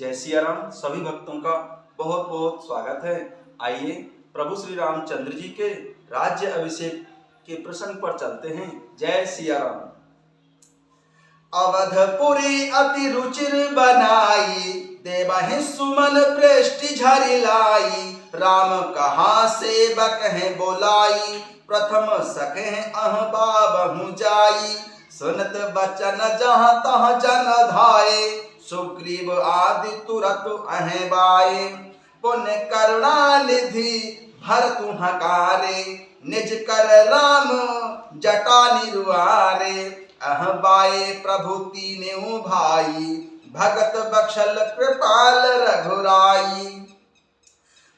जय सिया राम। सभी भक्तों का बहुत बहुत स्वागत है। आइए प्रभु श्री रामचंद्र जी के राज्य अभिषेक के प्रसंग पर चलते हैं। जय सिया राम। अवधपुरी अति रुचिर बनाई, देवहि सुमन प्रेष्टि झरि लाई। राम कहा सेवक है बोलाई, प्रथम सखे अह बाबहु जाई। सुनत बचन जहाँ तहाँ जन धाये, सुग्रीव आदि तुरत अहें बाये। पुण्य करुणा निधि भरतु हकारे, निज कर राम जटा निरुआरे। अह बाये प्रभु तीनों भाई, भगत बक्षल कृपाल रघुराई।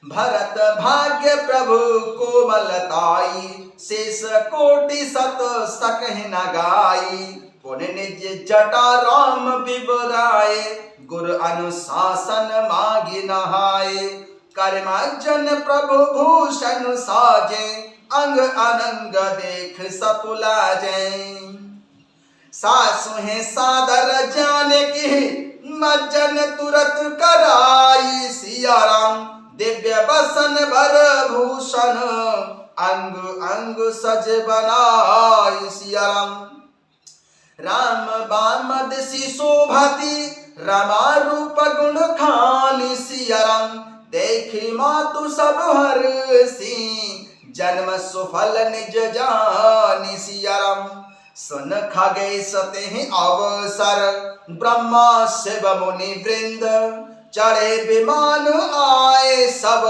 भरत भाग्य प्रभु कोमलताई, शेष कोटि सत सकहि न गाई। पुण्य निज जटा राम बिबराए, गुर अनुशासन मांगी नहाए। कर्मजन प्रभु भूषण साजे, अंग अनंग देख सतुलाजे। सासु है सादर जाने की, मज्जन तुरत कराई। सिया राम दिव्य बसन भर भूषण, अंग अंग सज बनाई। सिया राम राम बाम दिशि शोभति, रमा रूप गुण खानी। सिया राम देखी मातु सब हर्षि, जन्म सुफल निज जानी। सिया राम सुन खगेश तेहि अवसर, ब्रह्मा शिव मुनि वृंद। चढ़े विमान आए सब,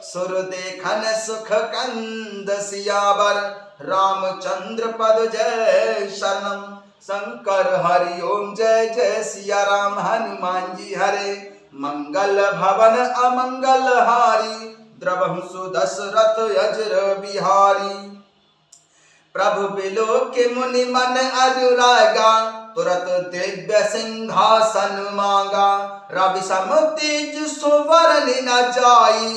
सुर देखन सुख कंद। सियावर रामचंद्र पद जय शरणम, शंकर हरि ओम जय जय। सिया राम हनुमान जी हरे, मंगल भवन अमंगल हारी। द्रवहु सुदशरथ अजर बिहारी। प्रभु बिलो के मुनि मन अनुरागा, तुरत दिव्य सिंहासन मांगा। रवि सम तेज सुवर्ण न जाई,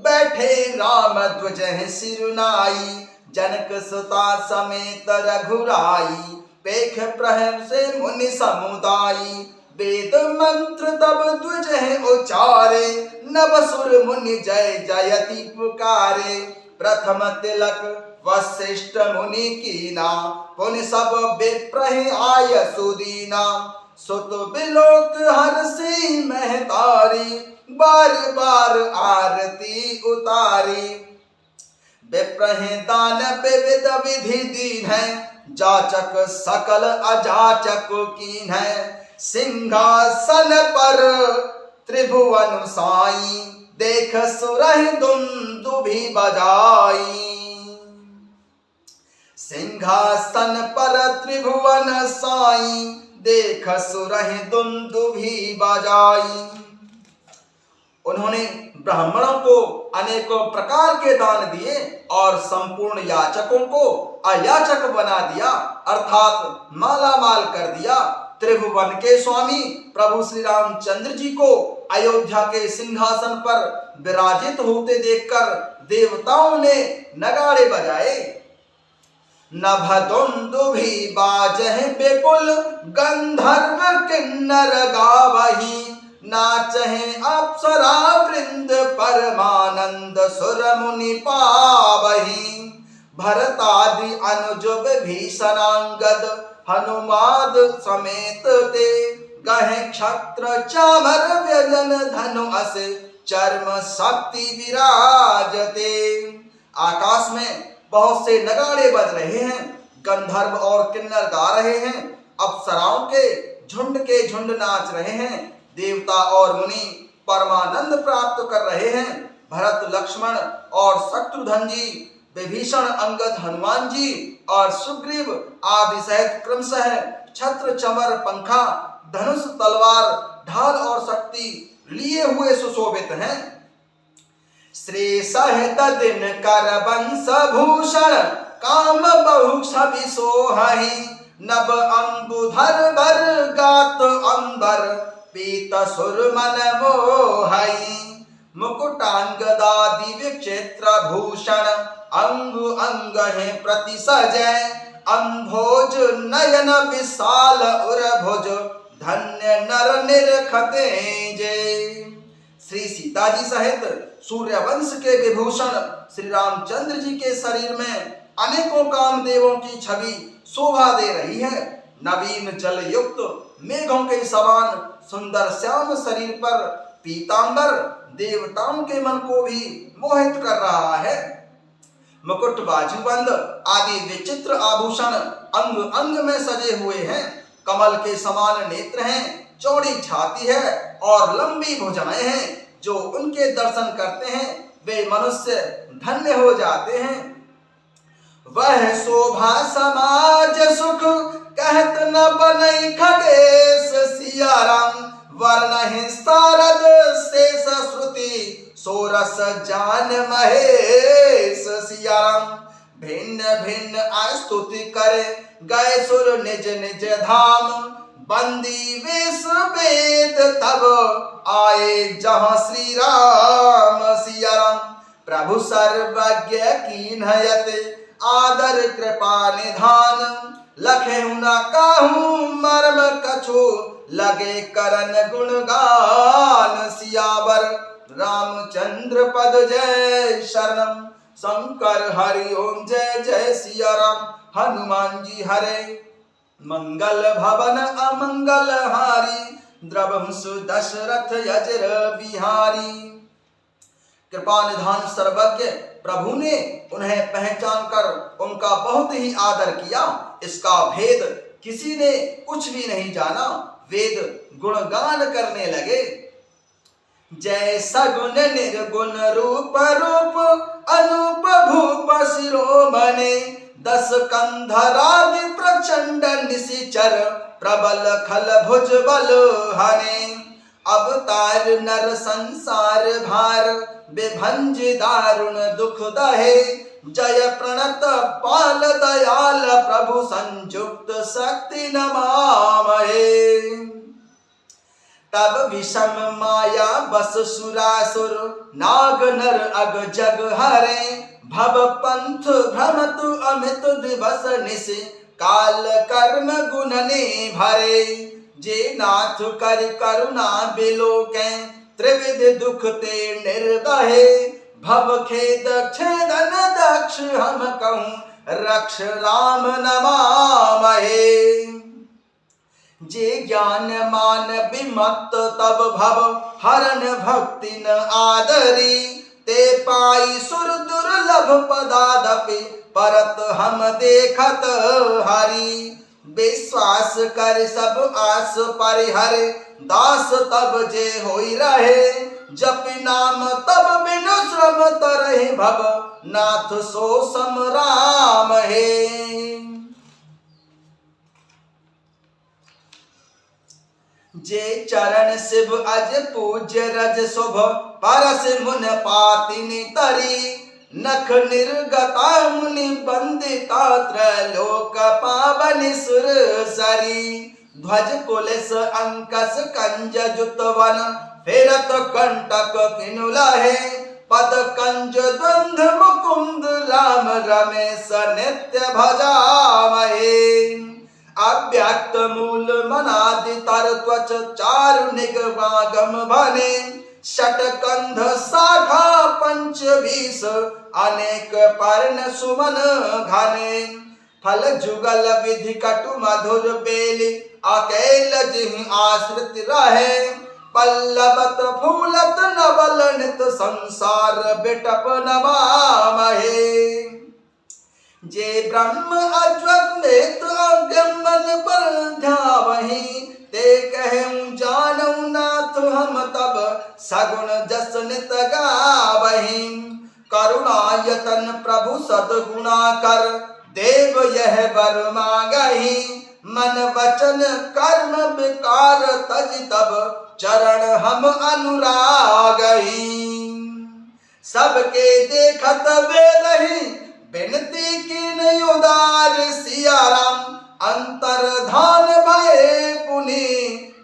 बैठे राम ध्वज सिरुनाई। जनक सुता समेत रघुराई, पेख प्रहम से मुनि समुदाई। वेद मंत्र तब ध्वज उचारे, नव सुर मुनि जय जयति पुकारे। प्रथम तिलक वशिष्ठ मुनि कीना, पुनि सब विप्रह आय सुदीना। सुत बिलोक हर्षि महतारी, बार बार आरती उतारी। विप्रह दान विविध विधि दीन है, जाचक सकल अजाचक कीन है। सिंहासन पर त्रिभुवन साई, देख सुरहि दुंदुभि बजाई। सिंहासन पर त्रिभुवन साई, देख सुरहि दुंदुभि बजाई। उन्होंने ब्राह्मणों को अनेकों प्रकार के दान दिए और संपूर्ण याचकों को अयाचक बना दिया, अर्थात माला माल कर दिया। त्रिभुवन के स्वामी प्रभु श्री रामचंद्र जी को अयोध्या के सिंहासन पर विराजित होते देखकर देवताओं ने नगाड़े बजाए। नभ दुंदुभि बाजहि विपुल, गंधर्व किन्नर गावहि। नाचहि अप्सरा वृंद, परमानंद सुर मुनि पावहि। भरतादि अनुज विभीषणांगद, हनुमाद समेत ते। गहे क्षत्र चामर व्यजन, धनु अस चर्म शक्ति विराजते। आकाश में बहुत से नगाड़े बज रहे हैं, गंधर्व और किन्नर गा रहे हैं, अप्सराओं के झुंड नाच रहे हैं। देवता और मुनि परमानंद प्राप्त कर रहे हैं। भरत लक्ष्मण और शत्रुघ्न जी, विभीषण अंगद हनुमान जी और सुग्रीव आदि सहित क्रमशः छत्र चमर पंखा धनुष तलवार ढाल और शक्ति लिए हुए सुशोभित हैं। श्री सहित दिन कर वंश भूषण, काम बहु छवि सोहहि। नभ अंबुधर बर गात अंबर, पीत सुर मन मोहहि। मुकुटांगदादि विचित्र भूषण, अंग अंग है प्रति सजय। अम्भोज नयन विशाल उर भुज, धन्य नर निरखते जय। श्री सीता जी सहित सूर्यवंश के विभूषण श्री रामचंद्र जी के शरीर में अनेकों कामदेवों की छवि शोभा दे रही है। नवीन जल युक्त मेघों के समान सुंदर श्याम शरीर पर पीतांबर देवताओं के मन को भी मोहित कर रहा है। मुकुट, बाजूबंद आदि विचित्र आभूषण अंग अंग में सजे हुए हैं। कमल के समान नेत्र हैं, चौड़ी छाती है और लंबी भुजाएं हैं। जो उनके दर्शन करते हैं वे मनुष्य धन्य हो जाते हैं। वह शोभा समाज सुख कहत न बनई खगेश सिया राम। वर्ण सारद शेष श्रुति सोरस जान महेश सिया राम। भिन्न भिन्न स्तुति करे गए सुर निज निज धाम। बंदी वेश वेद तब आए जहाँ श्री राम सिया राम। प्रभु सर्वज्ञ कीन्हयत आदर कृपा निधान। लखेहु न काहू मर्म कछु लगे करन गुणगान। सियावर रामचंद्र पद जय शरणम। शंकर हरि ओम जय जय सिया राम। हनुमान जी हरे मंगल भवन अमंगल हारी। द्रवंशु दशरथ यजर बिहारी। कृपा निधान सर्वज्ञ प्रभु ने उन्हें पहचान कर उनका बहुत ही आदर किया। इसका भेद किसी ने कुछ भी नहीं जाना। वेद गुणगान करने लगे। जय सगुण निर्गुण रूप रूप अनूप भूप शिरोमणि। दस कंधरादि प्रचंड निशिचर प्रबल खल भुज बल हने। अवतार नर संसार भार विभंज दारुण दुख दहे। जय प्रणत पाल दयाल प्रभु संयुक्त शक्ति नमामहे। तब विषम माया बस सुरासुर नाग नर अग जग हरे। भव पंथ भ्रमत अमित दिवस निश काल कर्म गुणने भरे। जे नाथ कर करुणा बिलोके त्रिविध दुख ते निर्दहे। भव खेद छेदन दक्ष हम कहूँ रक्ष राम नमामहे। जे ज्ञान मान विमत्त तब भव हरण भक्ति न आदरी। ते पाई सुर दुर्लभ पदादपि परत हम देखत हरि। विश्वास कर सब आस परिहर दास तब जे होई रहे। जपि नाम तब बिनु श्रम तरहि भव नाथ सो सम राम हे। जे चरण शिव अज पूज्य रज शुभ परस मुन पातिनि तरी। नख निर्गता मुनि बंदिता त्रैलोक पावनि सुर सरी। ध्वज कुलिस अंकस कंज जुतवन फेरत कंटक किनु लहे। पद कंज द्वंद मुकुंद राम रमेश नित्य भजामहे। अव्यक्त मूल मनादि तर त्वच चारु निगमागम भने। षटकंध शाखा पंच बीस अनेक पर्ण सुमन घने। फल जुगल विधि कटु मधुर बेली अकेल जिहि आश्रित रहे। पल्लवत फूलत नवल नित संसार बिटप नमामहे। जे ब्रह्म अज्वक नेत्र अगमन पर ध्यावहि। ते कहूँ जानऊ नाथ हम तब सगुण जस नित गावहि। करुणायतन प्रभु सद्गुणा कर देव यह वर मांगहि। मन वचन कर्म विकार तज तब चरण हम अनुरागहि। सबके देखत वेदहि बिनती कीन उदार सिया राम। अंतर धान भय पुनि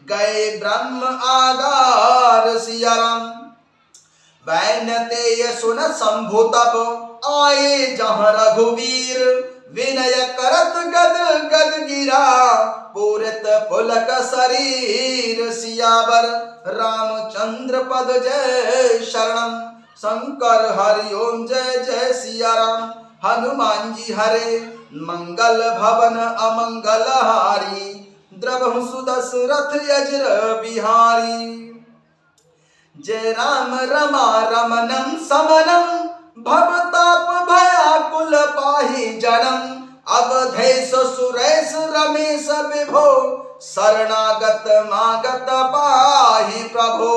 गए ब्रह्म आगार सिया राम। वैन ते सुन शंभु तब आए जहाँ रघुवीर। विनय करत गद गद गिरा, पूरित पुलक शरीर सियावर, रामचंद्र पद जय शरणम। शंकर हरि ओम जय जय सिया राम। हनुमान जी हरे मंगल भवन अमंगल हारी, द्रवहु सुदशरथ यज्र बिहारी। जय राम रमा रमनम समनम, भवताप भयाकुल पाहि जनम। अवधेश सुरेश रमेश विभो, शरणागत मागत पाहि प्रभो।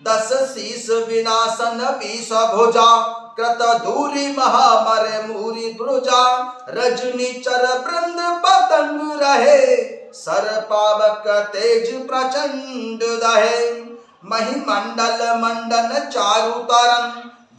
दस शीस विनाशन बीस भुजा, कृत दूरी महामर मूरी ब्रुजा। रजनी चर वृंद पतंग रहे, सर पावक तेज प्रचंड दहे। महिमंडल मंडन चारु तरम,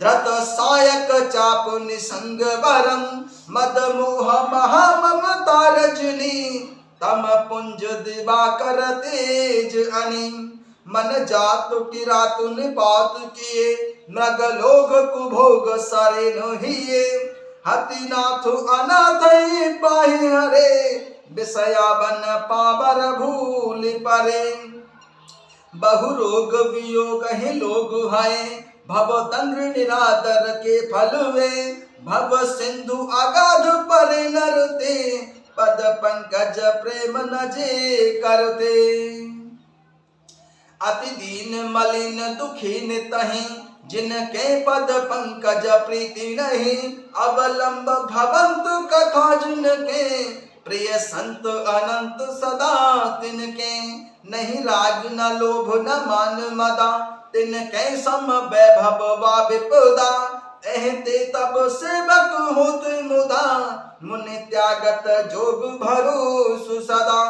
धृत सायक चाप निसंग बरम। मद मोह महा ममता रजनी, तम पुंज दिवाकर तेज अनि। मन जातु की रातु निपात किए, मृग लोग कुभोग सारे नहिए। हति नाथु अनाथ पाहि हरे, विषया बन पावर भूल परे। बहु रोग वियोग ही लोग हैं, भव तंद्र निरादर के फल वे। भव सिंधु अगाध परे नरते, पद पंकज प्रेम न जे करते। अति दीन मलिन दुखी नितहि, जिनके पद पंकज प्रीति नहीं। अवलंब भवंत कथा जिनके, प्रिय संत अनंत सदा तिनके। नहीं राग न लोभ न मान मदा, तिनके सम वैभव वा विपदा। एहते तब सेवक होते मुदा, मुनि त्यागत जोग भरोसु सदा।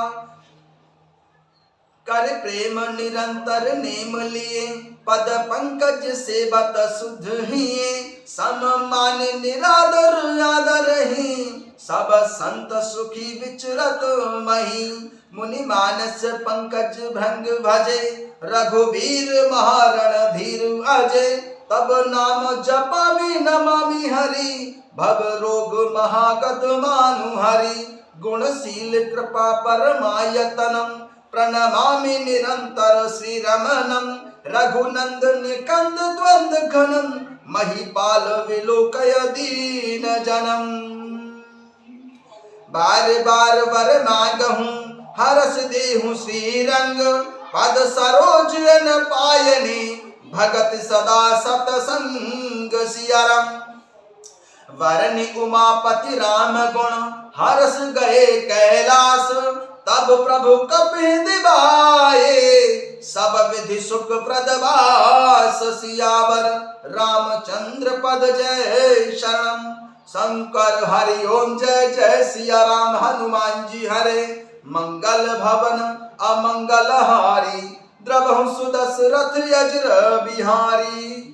कर प्रेम निरंतर नेम लिए, पद पंकज सेवत शुद्ध हिये। सम मान निरादर आदर ही, सब संत सुखी विचरत मही। मुनि मानस पंकज भृंग भजे, रघुवीर महारण धीर अजय। तब नाम जपामि नमामि हरि, भव रोग महागत मानु हरि। गुणशील कृपा परमायतनम, प्रणमामि निरंतर श्री रमणम। रघुनंदन कंद द्वंद घनम, महिपाल विलोकय दीन जनम। बार बार वर मांगहूँ, हरस देहु श्री रंग। पद सरोज न पायनी, भगत सदा सतसंग सियाराम। वरनि उमापति राम गुण, हरस गए कैलास। तब प्रभु कपि दिवाए, सब विधि सुख प्रदवास। सियावर रामचंद्र पद जय शरणम। शंकर हरि ओम जय जय सिया राम। हनुमान जी हरे मंगल भवन अमंगल हारी, द्रवहु सुदशरथ यज्र बिहारी।